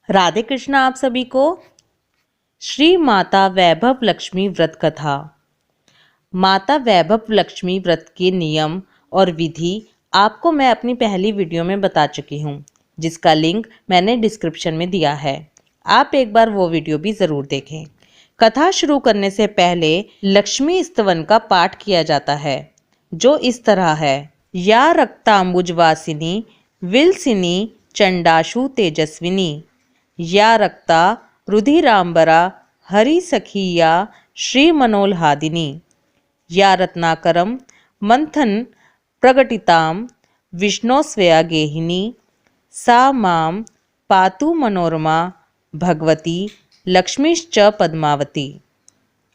राधे कृष्ण आप सभी को। श्री माता वैभव लक्ष्मी व्रत कथा। माता वैभव लक्ष्मी व्रत के नियम और विधि आपको मैं अपनी पहली वीडियो में बता चुकी हूँ, जिसका लिंक मैंने डिस्क्रिप्शन में दिया है। आप एक बार वो वीडियो भी ज़रूर देखें। कथा शुरू करने से पहले लक्ष्मी स्तवन का पाठ किया जाता है, जो इस तरह है। या रक्तांबुजवासिनी विलसिनी चंडाशु तेजस्विनी, या रक्ता रुधिरांबरा हरि सखिया श्री मनोल्हादिनी, या रत्नाकरम मंथन प्रगटिताम विष्णोस्वया गेहिनी, सा मां पातु मनोरमा भगवती लक्ष्मीश्च पद्मावती।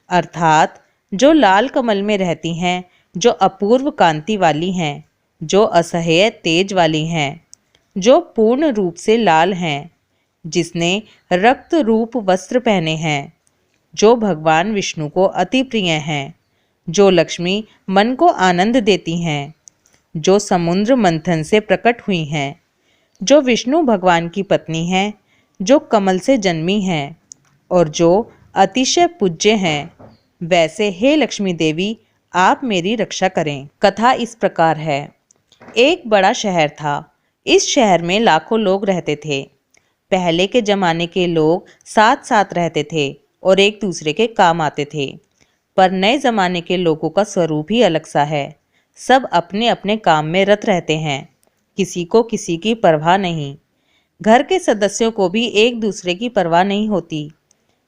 अर्थात जो लाल कमल में रहती हैं, जो अपूर्व कांति वाली हैं, जो असह्य तेज वाली हैं, जो पूर्ण रूप से लाल हैं, जिसने रक्त रूप वस्त्र पहने हैं, जो भगवान विष्णु को अति प्रिय हैं, जो लक्ष्मी मन को आनंद देती हैं, जो समुद्र मंथन से प्रकट हुई हैं, जो विष्णु भगवान की पत्नी हैं, जो कमल से जन्मी हैं और जो अतिशय पूज्य हैं, वैसे हे लक्ष्मी देवी आप मेरी रक्षा करें। कथा इस प्रकार है। एक बड़ा शहर था। इस शहर में लाखों लोग रहते थे। पहले के जमाने के लोग साथ साथ रहते थे और एक दूसरे के काम आते थे, पर नए जमाने के लोगों का स्वरूप ही अलग सा है। सब अपने अपने काम में रत रहते हैं, किसी को किसी की परवाह नहीं। घर के सदस्यों को भी एक दूसरे की परवाह नहीं होती।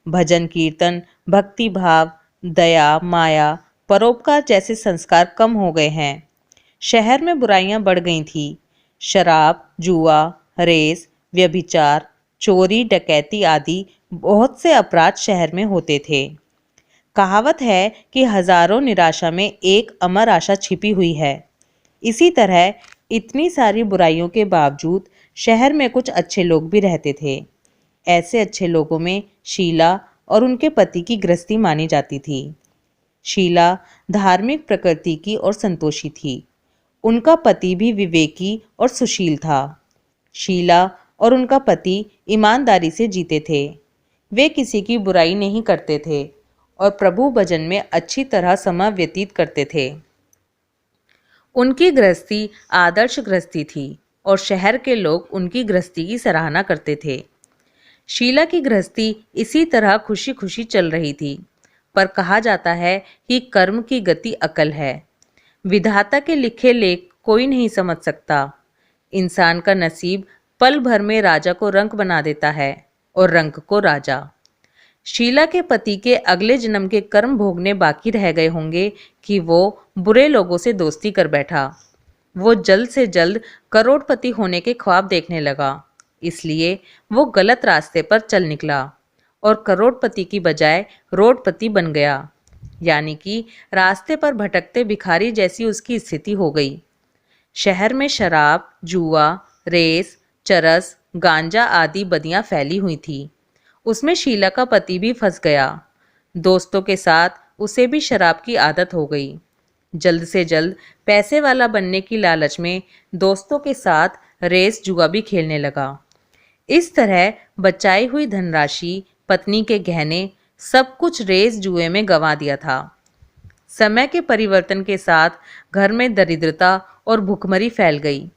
भजन कीर्तन, भक्ति भाव, दया, माया, परोपकार जैसे संस्कार कम हो गए हैं। शहर में बुराइयां बढ़ गई थी। शराब, जुआ, रेस, व्यभिचार, चोरी, डकैती आदि बहुत से अपराध शहर में होते थे। कहावत है कि हजारों निराशा में एक अमर आशा छिपी हुई है। इसी तरह इतनी सारी बुराइयों के बावजूद शहर में कुछ अच्छे लोग भी रहते थे। ऐसे अच्छे लोगों में शीला और उनके पति की गृहस्थी मानी जाती थी। शीला धार्मिक प्रकृति की और संतोषी थी। उनका पति भी विवेकी और सुशील था। शीला और उनका पति ईमानदारी से जीते थे। वे किसी की बुराई नहीं करते थे और प्रभु भजन में अच्छी तरह समय व्यतीत करते थे। उनकी गृहस्थी आदर्श गृहस्थी थी और शहर के लोग उनकी गृहस्थी की सराहना करते थे। शीला की गृहस्थी इसी तरह खुशी खुशी चल रही थी, पर कहा जाता है कि कर्म की गति अकल है। विधाता के लिखे लेख कोई नहीं समझ सकता। इंसान का नसीब पल भर में राजा को रंक बना देता है और रंक को राजा। शीला के पति के अगले जन्म के कर्म भोगने बाकी रह गए होंगे कि वो बुरे लोगों से दोस्ती कर बैठा। वो जल्द से जल्द करोड़पति होने के ख्वाब देखने लगा, इसलिए वो गलत रास्ते पर चल निकला और करोड़पति की बजाय रोडपति बन गया। यानी कि रास्ते पर भटकते भिखारी जैसी उसकी स्थिति हो गई। शहर में शराब, जुआ, रेस, चरस, गांजा आदि बदियां फैली हुई थी। उसमें शीला का पति भी फंस गया। दोस्तों के साथ उसे भी शराब की आदत हो गई। जल्द से जल्द पैसे वाला बनने की लालच में दोस्तों के साथ रेस, जुआ भी खेलने लगा। इस तरह बचाई हुई धनराशि, पत्नी के गहने, सब कुछ रेस जुए में गंवा दिया था। समय के परिवर्तन के साथ घर में दरिद्रता और भुखमरी फैल गई।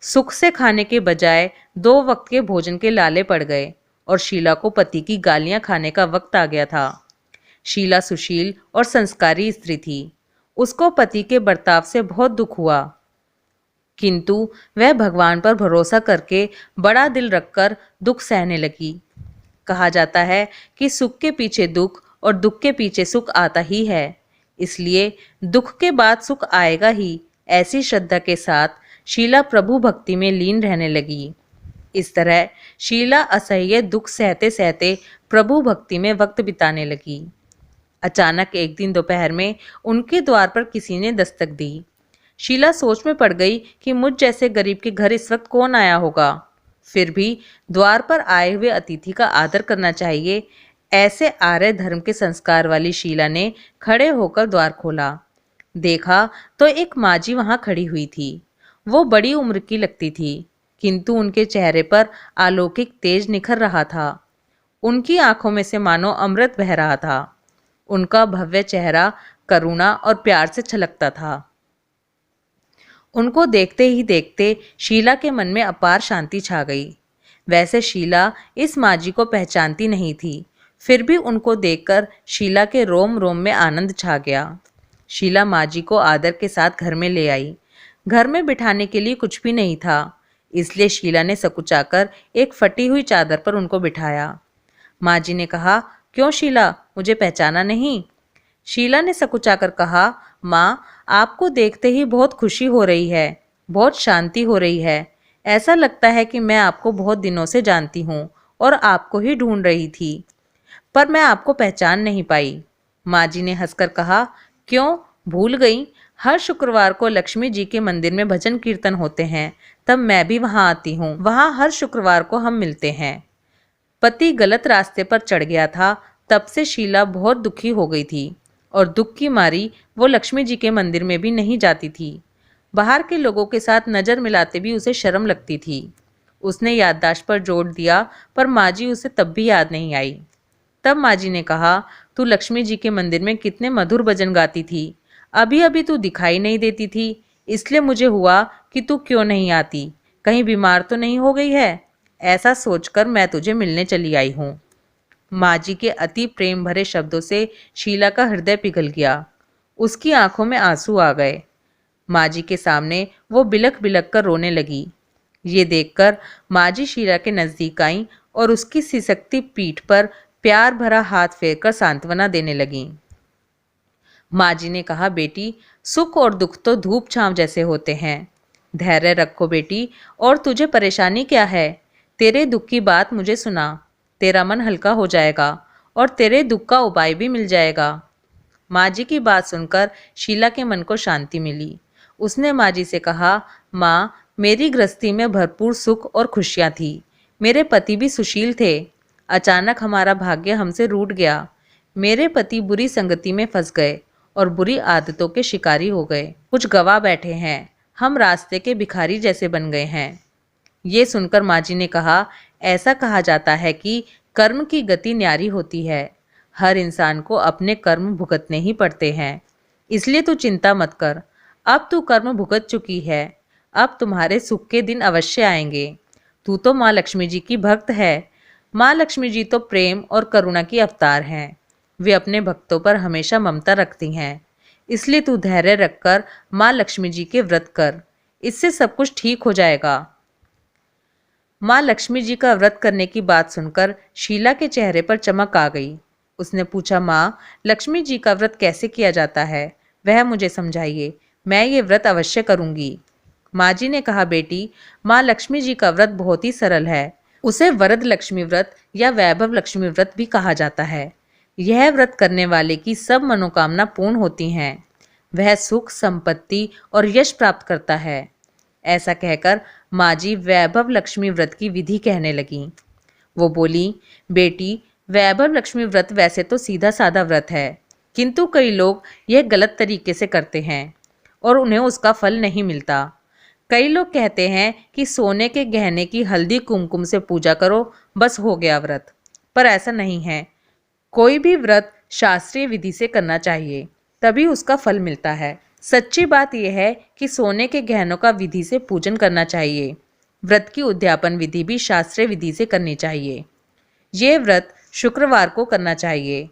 सुख से खाने के बजाय 2 वक्त के भोजन के लाले पड़ गए और शीला को पति की गालियां खाने का वक्त आ गया था। शीला सुशील और संस्कारी स्त्री थी। उसको पति के बर्ताव से बहुत दुख हुआ, किंतु वह भगवान पर भरोसा करके बड़ा दिल रखकर दुख सहने लगी। कहा जाता है कि सुख के पीछे दुख और दुख के पीछे सुख आता ही है, इसलिए दुख के बाद सुख आएगा ही, ऐसी श्रद्धा के साथ शीला प्रभु भक्ति में लीन रहने लगी। इस तरह शीला असह्य दुख सहते सहते प्रभु भक्ति में वक्त बिताने लगी। अचानक एक दिन दोपहर में उनके द्वार पर किसी ने दस्तक दी। शीला सोच में पड़ गई कि मुझ जैसे गरीब के घर इस वक्त कौन आया होगा। फिर भी द्वार पर आए हुए अतिथि का आदर करना चाहिए, ऐसे आर्य धर्म के संस्कार वाली शीला ने खड़े होकर द्वार खोला। देखा तो एक माजी वहां खड़ी हुई थी। वो बड़ी उम्र की लगती थी। किंतु उनके चेहरे पर अलौकिक तेज निखर रहा था। उनकी आंखों में से मानो अमृत बह रहा था। उनका भव्य चेहरा करुणा और प्यार से छलकता था। उनको देखते ही देखते शीला के मन में अपार शांति छा गई। वैसे शीला इस माजी को पहचानती नहीं थी, फिर भी उनको देखकर शीला के रोम रोम में आनंद छा गया। शीला माजी को आदर के साथ घर में ले आई। घर में बिठाने के लिए कुछ भी नहीं था, इसलिए शीला ने सकुचाकर एक फटी हुई चादर पर उनको बिठाया। माजी ने कहा, क्यों शीला, मुझे पहचाना नहीं? शीला ने सकुचाकर कहा, माँ, आपको देखते ही बहुत खुशी हो रही है, बहुत शांति हो रही है। ऐसा लगता है कि मैं आपको बहुत दिनों से जानती हूँ और आपको ही ढूंढ रही थी, पर मैं आपको पहचान नहीं पाई। माजी ने हंसकर कहा, क्यों, भूल गई? हर शुक्रवार को लक्ष्मी जी के मंदिर में भजन कीर्तन होते हैं, तब मैं भी वहाँ आती हूँ। वहाँ हर शुक्रवार को हम मिलते हैं। पति गलत रास्ते पर चढ़ गया था, तब से शीला बहुत दुखी हो गई थी और दुख की मारी वो लक्ष्मी जी के मंदिर में भी नहीं जाती थी। बाहर के लोगों के साथ नज़र मिलाते भी उसे शर्म लगती थी। उसने याददाश्त पर जोर दिया, पर माजी उसे तब भी याद नहीं आई। तब माजी ने कहा, तू लक्ष्मी जी के मंदिर में कितने मधुर भजन गाती थी, अभी अभी तू दिखाई नहीं देती थी, इसलिए मुझे हुआ कि तू क्यों नहीं आती, कहीं बीमार तो नहीं हो गई है? ऐसा सोचकर मैं तुझे मिलने चली आई हूँ। माजी के अति प्रेम भरे शब्दों से शीला का हृदय पिघल गया। उसकी आंखों में आंसू आ गए। माजी के सामने वो बिलख बिलख कर रोने लगी। ये देखकर माजी शीला के नजदीक आई और उसकी सिसकती पीठ पर प्यार भरा हाथ फेरकर सांत्वना देने लगी। माजी ने कहा, बेटी, सुख और दुख तो धूप छांव जैसे होते हैं। धैर्य रखो बेटी, और तुझे परेशानी क्या है? तेरे दुख की बात मुझे सुना, तेरा मन हल्का हो जाएगा और तेरे दुख का उपाय भी मिल जाएगा। माजी की बात सुनकर शीला के मन को शांति मिली। उसने माजी से कहा, माँ, मेरी गृहस्थी में भरपूर सुख और खुशियाँ थी। मेरे पति भी सुशील थे। अचानक हमारा भाग्य हमसे रूठ गया। मेरे पति बुरी संगति में फंस गए और बुरी आदतों के शिकारी हो गए। कुछ गवा बैठे हैं, हम रास्ते के भिखारी जैसे बन गए हैं। ये सुनकर माजी ने कहा, ऐसा कहा जाता है कि कर्म की गति न्यारी होती है। हर इंसान को अपने कर्म भुगतने ही पड़ते हैं, इसलिए तू चिंता मत कर। अब तू कर्म भुगत चुकी है, अब तुम्हारे सुख के दिन अवश्य आएंगे। तू तो माँ लक्ष्मी जी की भक्त है। माँ लक्ष्मी जी तो प्रेम और करुणा की अवतार हैं। वे अपने भक्तों पर हमेशा ममता रखती हैं। इसलिए तू धैर्य रखकर माँ लक्ष्मी जी के व्रत कर, इससे सब कुछ ठीक हो जाएगा। माँ लक्ष्मी जी का व्रत करने की बात सुनकर शीला के चेहरे पर चमक आ गई। उसने पूछा, माँ, लक्ष्मी जी का व्रत कैसे किया जाता है, वह मुझे समझाइए, मैं ये व्रत अवश्य करूँगी। माँ जी ने कहा, बेटी, माँ लक्ष्मी जी का व्रत बहुत ही सरल है। उसे वरद लक्ष्मी व्रत या वैभव लक्ष्मी व्रत भी कहा जाता है। यह व्रत करने वाले की सब मनोकामना पूर्ण होती हैं। वह सुख, संपत्ति और यश प्राप्त करता है। ऐसा कहकर माँ जी वैभव लक्ष्मी व्रत की विधि कहने लगी। वो बोली, बेटी, वैभव लक्ष्मी व्रत वैसे तो सीधा साधा व्रत है, किंतु कई लोग यह गलत तरीके से करते हैं और उन्हें उसका फल नहीं मिलता। कई लोग कहते हैं कि सोने के गहने की हल्दी कुमकुम से पूजा करो, बस हो गया व्रत, पर ऐसा नहीं है। कोई भी व्रत शास्त्रीय विधि से करना चाहिए, तभी उसका फल मिलता है। सच्ची बात यह है कि सोने के गहनों का विधि से पूजन करना चाहिए। व्रत की उद्यापन विधि भी शास्त्रीय विधि से करनी चाहिए। ये व्रत शुक्रवार को करना चाहिए।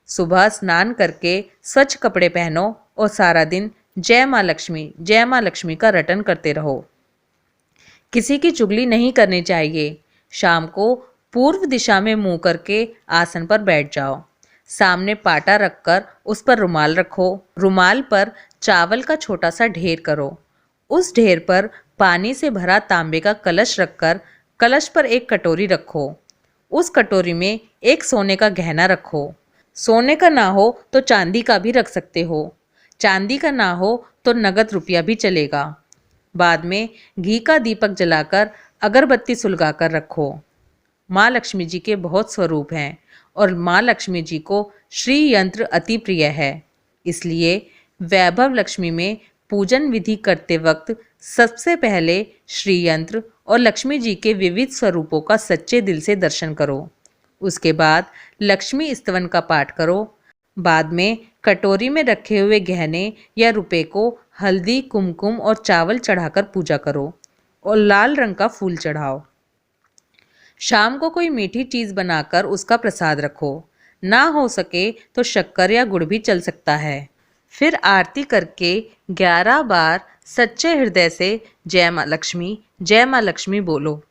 सुबह स्नान करके स्वच्छ कपड़े पहनो और सारा दिन जय माँ लक्ष्मी का रटन करते रहो। किसी की चुगली नहीं करनी चाहिए। शाम को पूर्व दिशा में मुंह करके आसन पर बैठ जाओ। सामने पाटा रखकर उस पर रुमाल रखो। रुमाल पर चावल का छोटा सा ढेर करो। उस ढेर पर पानी से भरा तांबे का कलश रखकर कलश पर एक कटोरी रखो। उस कटोरी में एक सोने का गहना रखो। सोने का ना हो तो चांदी का भी रख सकते हो। चांदी का ना हो तो नगद रुपया भी चलेगा। बाद में घी का दीपक जलाकर अगरबत्ती सुलगाकर रखो। माँ लक्ष्मी जी के बहुत स्वरूप हैं और माँ लक्ष्मी जी को श्री यंत्र अति प्रिय है। इसलिए वैभव लक्ष्मी में पूजन विधि करते वक्त सबसे पहले श्री यंत्र और लक्ष्मी जी के विविध स्वरूपों का सच्चे दिल से दर्शन करो। उसके बाद लक्ष्मी स्तवन का पाठ करो। बाद में कटोरी में रखे हुए गहने या रुपए को हल्दी, कुमकुम और चावल चढ़ाकर पूजा करो और लाल रंग का फूल चढ़ाओ। शाम को कोई मीठी चीज़ बनाकर उसका प्रसाद रखो। ना हो सके तो शक्कर या गुड़ भी चल सकता है। फिर आरती करके 11 बार सच्चे हृदय से जय माँ लक्ष्मी बोलो।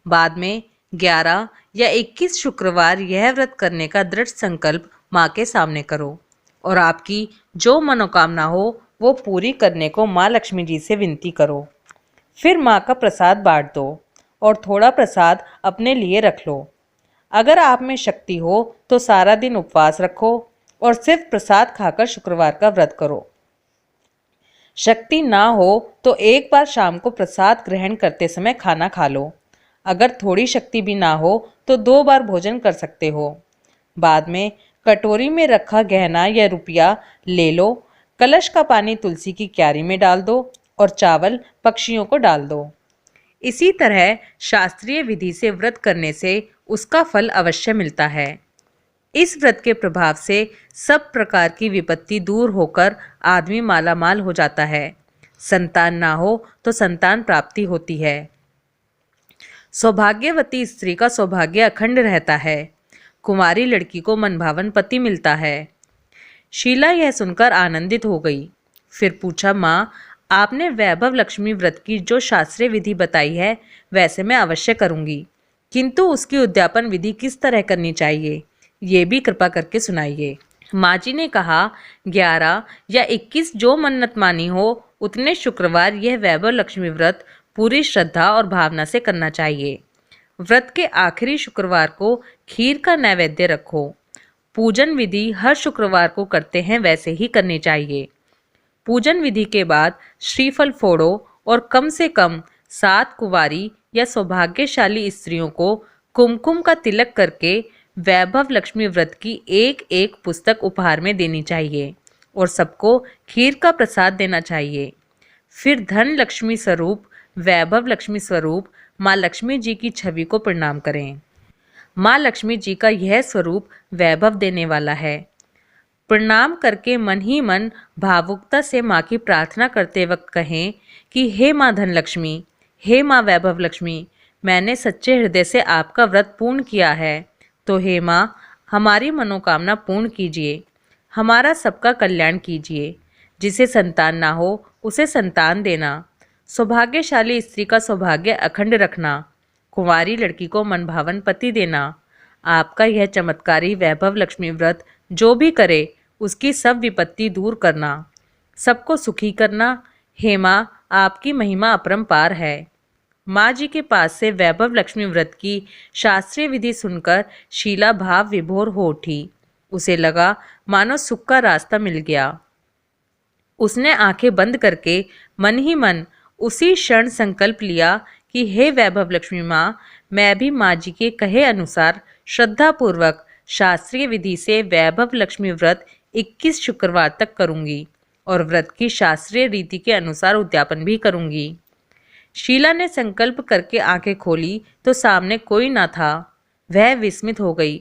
बाद में 11 या 21 शुक्रवार यह व्रत करने का दृढ़ संकल्प माँ के सामने करो और आपकी जो मनोकामना हो वो पूरी करने को माँ लक्ष्मी जी से विनती करो। फिर माँ का प्रसाद बांट दो और थोड़ा प्रसाद अपने लिए रख लो। अगर आप में शक्ति हो तो सारा दिन उपवास रखो और सिर्फ प्रसाद खाकर शुक्रवार का व्रत करो। शक्ति ना हो तो एक बार शाम को प्रसाद ग्रहण करते समय खाना खा लो। अगर थोड़ी शक्ति भी ना हो तो 2 बार भोजन कर सकते हो। बाद में कटोरी में रखा गहना या रुपया ले लो। कलश का पानी तुलसी की क्यारी में डाल दो और चावल पक्षियों को डाल दो। इसी तरह शास्त्रीय विधि से व्रत करने से उसका फल अवश्य मिलता है। इस व्रत के प्रभाव से सब प्रकार की विपत्ति दूर होकर आदमी मालामाल हो जाता है। संतान ना हो तो संतान प्राप्ति होती है। सौभाग्यवती स्त्री का सौभाग्य अखंड रहता है। कुंवारी लड़की को मनभावन पति मिलता है। शीला यह सुनकर आनंदित हो गई। फिर पूछा, माँ, आपने वैभव लक्ष्मी व्रत की जो शास्त्रीय विधि बताई है वैसे मैं अवश्य करूंगी, किंतु उसकी उद्यापन विधि किस तरह करनी चाहिए ये भी कृपा करके सुनाइए। माँ जी ने कहा, 11 या 21 जो मन्नत मानी हो उतने शुक्रवार यह वैभव लक्ष्मी व्रत पूरी श्रद्धा और भावना से करना चाहिए। व्रत के आखिरी शुक्रवार को खीर का नैवेद्य रखो। पूजन विधि हर शुक्रवार को करते हैं वैसे ही करनी चाहिए। पूजन विधि के बाद श्रीफल फोड़ो और कम से कम 7 कुंवारी या सौभाग्यशाली स्त्रियों को कुमकुम का तिलक करके वैभव लक्ष्मी व्रत की एक एक पुस्तक उपहार में देनी चाहिए और सबको खीर का प्रसाद देना चाहिए। फिर धन लक्ष्मी स्वरूप वैभव लक्ष्मी स्वरूप माँ लक्ष्मी जी की छवि को प्रणाम करें। माँ लक्ष्मी जी का यह स्वरूप वैभव देने वाला है। प्रणाम करके मन ही मन भावुकता से माँ की प्रार्थना करते वक्त कहें कि हे माँ धन लक्ष्मी, हे माँ वैभव लक्ष्मी, मैंने सच्चे हृदय से आपका व्रत पूर्ण किया है, तो हे माँ हमारी मनोकामना पूर्ण कीजिए, हमारा सबका कल्याण कीजिए। जिसे संतान ना हो उसे संतान देना, सौभाग्यशाली स्त्री का सौभाग्य अखंड रखना, कुंवारी लड़की को मनभावन पति देना। आपका यह चमत्कारी वैभव लक्ष्मी व्रत जो भी करे उसकी सब विपत्ति दूर करना, सबको सुखी करना। हे माँ, आपकी महिमा अपरंपार है। माँ जी के पास से वैभव लक्ष्मी व्रत की शास्त्रीय विधि सुनकर शीला भाव विभोर हो उठी। उसे लगा मानो सुख का रास्ता मिल गया। उसने आंखें बंद करके मन ही मन उसी क्षण संकल्प लिया कि हे वैभव लक्ष्मी माँ, मैं भी माँ जी के कहे अनुसार श्रद्धापूर्वक शास्त्रीय विधि से वैभव लक्ष्मी व्रत 21 शुक्रवार तक करूंगी और व्रत की शास्त्रीय रीति के अनुसार उद्यापन भी करूंगी। शीला ने संकल्प करके आंखें खोली तो सामने कोई ना था। वह विस्मित हो गई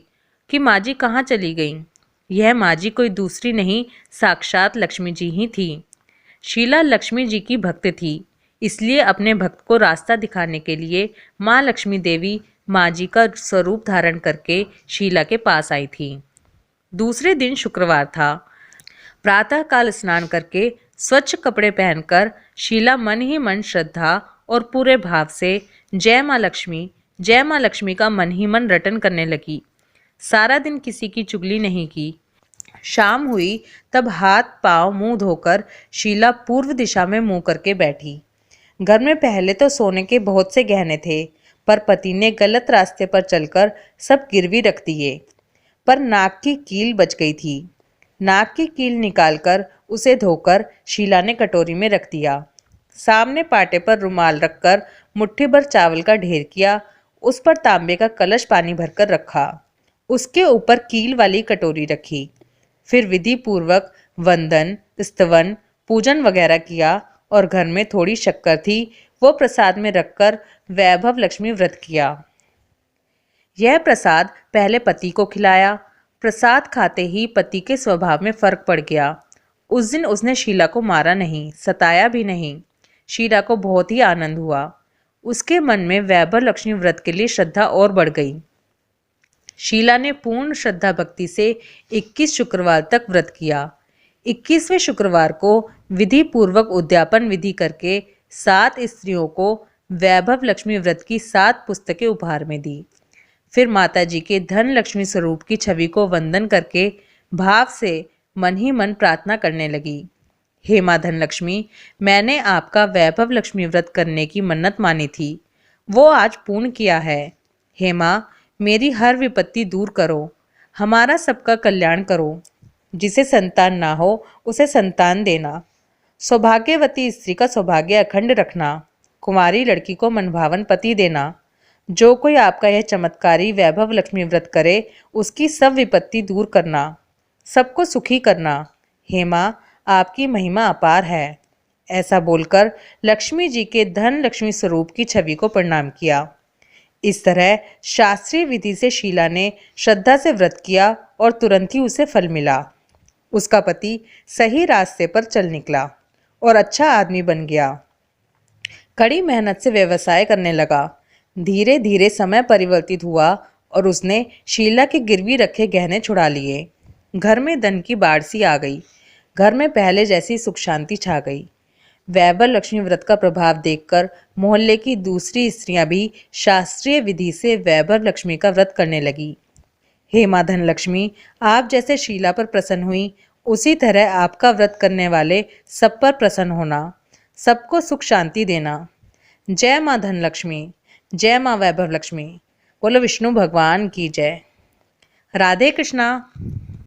कि माँ जी कहाँ चली गईं। यह माँ जी कोई दूसरी नहीं, साक्षात लक्ष्मी जी ही थी। शीला लक्ष्मी जी की भक्त थी, इसलिए अपने भक्त को रास्ता दिखाने के लिए माँ लक्ष्मी देवी माँ जी का स्वरूप धारण करके शीला के पास आई थी। दूसरे दिन शुक्रवार था। प्रातःकाल स्नान करके स्वच्छ कपड़े पहनकर शीला मन ही मन श्रद्धा और पूरे भाव से जय माँ लक्ष्मी का मन ही मन रटन करने लगी। सारा दिन किसी की चुगली नहीं की। शाम हुई तब हाथ पांव मुंह धोकर शीला पूर्व दिशा में मुंह करके बैठी। घर में पहले तो सोने के बहुत से गहने थे, पर पति ने गलत रास्ते पर चलकर सब गिरवी रख दिए। पर नाक की कील बच गई थी। नाक की कील निकालकर उसे धोकर शीला ने कटोरी में रख दिया। सामने पाटे पर रुमाल रखकर मुट्ठी भर चावल का ढेर किया। उस पर तांबे का कलश पानी भरकर रखा। उसके ऊपर कील वाली कटोरी रखी। फिर विधि पूर्वक वंदन, स्तवन, पूजन वगैरह किया और घर में थोड़ी शक्कर थी वो प्रसाद में रखकर वैभव लक्ष्मी व्रत किया। यह प्रसाद पहले पति को खिलाया। प्रसाद खाते ही पति के स्वभाव में फर्क पड़ गया। उस दिन उसने शीला को मारा नहीं, सताया भी नहीं। शीला को बहुत ही आनंद हुआ। उसके मन में वैभव लक्ष्मी व्रत के लिए श्रद्धा और बढ़ गई। शीला ने पूर्ण श्रद्धा भक्ति से 21 शुक्रवार तक व्रत किया। 21वें शुक्रवार को विधि पूर्वक उद्यापन विधि करके 7 स्त्रियों को वैभव लक्ष्मी व्रत की 7 पुस्तकें उपहार में दी। फिर माताजी के धन लक्ष्मी स्वरूप की छवि को वंदन करके भाव से मन ही मन प्रार्थना करने लगी। हे माँ धन लक्ष्मी, मैंने आपका वैभव लक्ष्मी व्रत करने की मन्नत मानी थी, वो आज पूर्ण किया है। हे माँ, मेरी हर विपत्ति दूर करो, हमारा सबका कल्याण करो। जिसे संतान ना हो उसे संतान देना, सौभाग्यवती स्त्री का सौभाग्य अखंड रखना, कुंवारी लड़की को मनभावन पति देना। जो कोई आपका यह चमत्कारी वैभव लक्ष्मी व्रत करे उसकी सब विपत्ति दूर करना, सबको सुखी करना। हे माँ, आपकी महिमा अपार है। ऐसा बोलकर लक्ष्मी जी के धन लक्ष्मी स्वरूप की छवि को प्रणाम किया। इस तरह शास्त्रीय विधि से शीला ने श्रद्धा से व्रत किया और तुरंत ही उसे फल मिला। उसका पति सही रास्ते पर चल निकला और अच्छा आदमी बन गया। कड़ी मेहनत से व्यवसाय करने लगा। धीरे धीरे समय परिवर्तित हुआ और उसने शीला के गिरवी रखे गहने छुड़ा लिए। घर में धन की बाढ़ सी आ गई। घर में पहले जैसी सुख शांति छा गई। वैभव लक्ष्मी व्रत का प्रभाव देखकर मोहल्ले की दूसरी स्त्रियां भी शास्त्रीय विधि से वैभव लक्ष्मी का व्रत करने लगी। हे माँ धन लक्ष्मी, आप जैसे शीला पर प्रसन्न हुई, उसी तरह आपका व्रत करने वाले सब पर प्रसन्न होना, सबको सुख शांति देना। जय माँ धन लक्ष्मी, जय माँ वैभव लक्ष्मी। बोलो विष्णु भगवान की जय। राधे कृष्णा।